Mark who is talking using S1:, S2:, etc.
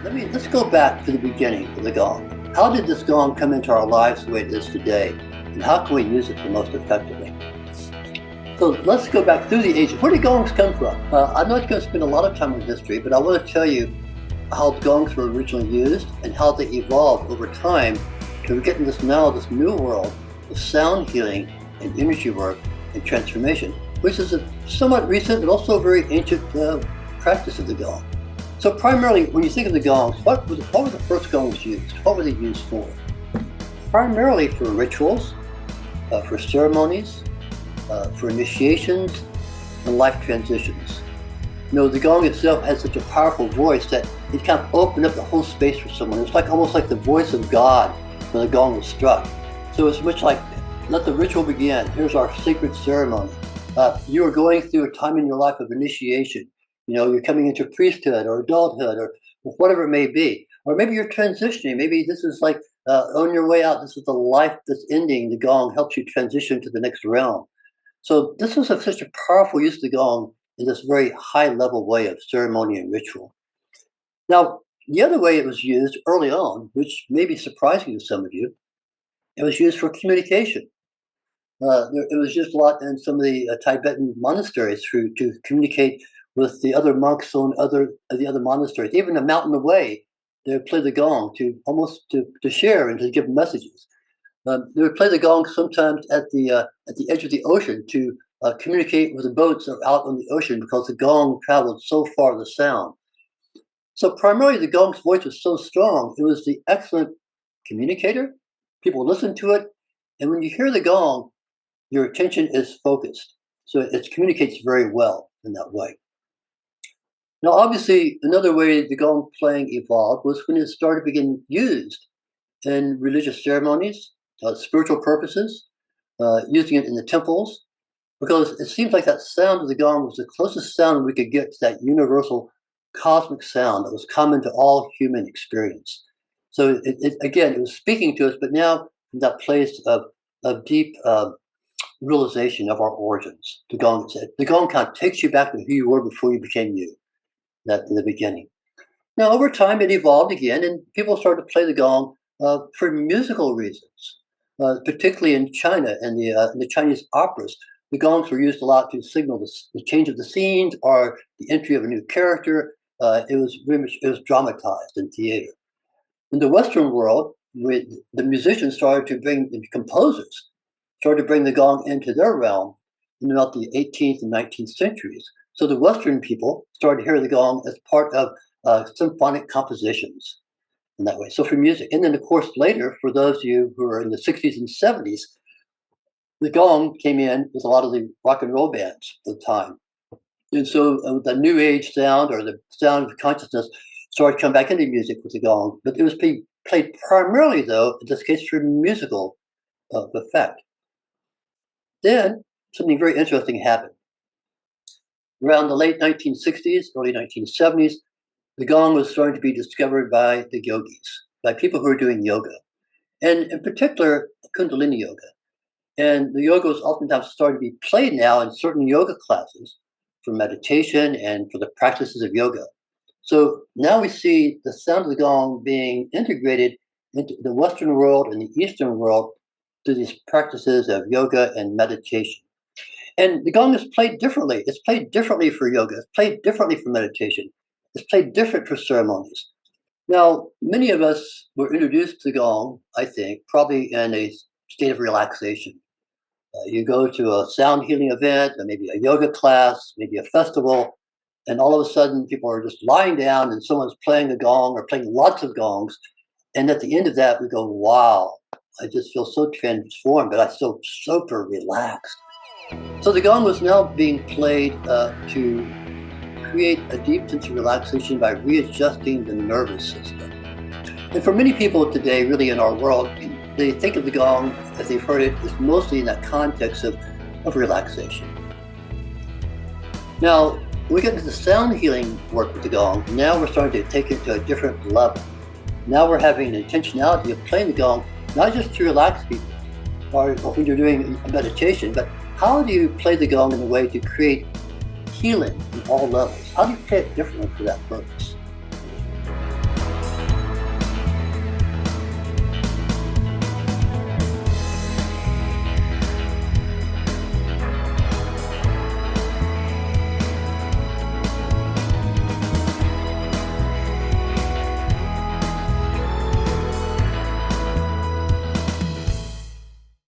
S1: Let's go back to the beginning of the gong. How did this gong come into our lives the way it is today? And how can we use it the most effectively? So let's go back through the ages. Where did gongs come from? I'm not going to spend a lot of time on history, but I want to tell you how gongs were originally used and how they evolved over time to get in this new world of sound healing and energy work and transformation, which is a somewhat recent but also very ancient practice of the gong. So primarily, when you think of the gongs, what were the first gongs used? What were they used for? Primarily for rituals, for ceremonies, for initiations, and life transitions. You know, the gong itself has such a powerful voice that it kind of opened up the whole space for someone. It's like almost like the voice of God when the gong was struck. So it's much like, let the ritual begin. Here's our sacred ceremony. You are going through a time in your life of initiation. You know, you're coming into priesthood or adulthood or whatever it may be. Or maybe you're transitioning. Maybe this is like on your way out, this is the life that's ending. The gong helps you transition to the next realm. So this was such a powerful use of the gong in this very high level way of ceremony and ritual. Now, the other way it was used early on, which may be surprising to some of you, it was used for communication. It was used a lot in some of the Tibetan monasteries to communicate with the other monks on the other monasteries. Even a mountain away, they would play the gong to share and to give messages. They would play the gong sometimes at the edge of the ocean to communicate with the boats that are out on the ocean because the gong traveled so far the sound. So primarily the gong's voice was so strong, it was the excellent communicator. People listened to it, and when you hear the gong, your attention is focused. So it communicates very well in that way. Now, obviously, another way the gong playing evolved was when it started being used in religious ceremonies, spiritual purposes, using it in the temples, because it seems like that sound of the gong was the closest sound we could get to that universal cosmic sound that was common to all human experience. So it was speaking to us, but now from that place of deep realization of our origins. The gong kind of takes you back to who you were before you became you, that in the beginning. Now, over time, it evolved again, and people started to play the gong for musical reasons, particularly in China and the Chinese operas. The gongs were used a lot to signal the change of the scenes or the entry of a new character. It was dramatized in theater. In the Western world, the musicians started to bring the composers started to bring the gong into their realm in about the 18th and 19th centuries. So the Western people started to hear the gong as part of symphonic compositions in that way. So for music, and then of course later, for those of you who are in the 60s and 70s, the gong came in with a lot of the rock and roll bands at the time. And so the new age sound or the sound of consciousness started to come back into music with the gong, but it was being played primarily, though, in this case, for musical effect. Then something very interesting happened. Around the late 1960s, early 1970s, the gong was starting to be discovered by the yogis, by people who are doing yoga, and in particular, Kundalini Yoga. And the yoga is oftentimes starting to be played now in certain yoga classes for meditation and for the practices of yoga. So now we see the sound of the gong being integrated into the Western world and the Eastern world through these practices of yoga and meditation. And the gong is played differently. It's played differently for yoga. It's played differently for meditation. It's played different for ceremonies. Now, many of us were introduced to the gong, I think, probably in a state of relaxation. You go to a sound healing event, or maybe a yoga class, maybe a festival, and all of a sudden people are just lying down and someone's playing a gong or playing lots of gongs. And at the end of that, we go, wow, I just feel so transformed, but I feel super relaxed. So the gong was now being played to create a deep sense of relaxation by readjusting the nervous system. And for many people today, really in our world, they think of the gong, as they've heard it, is mostly in that context of relaxation. Now, when we get into the sound healing work with the gong, now we're starting to take it to a different level. Now we're having an intentionality of playing the gong, not just to relax people, or when you're doing a meditation, but how do you play the gong in a way to create healing in all levels? How do you play it differently for that purpose?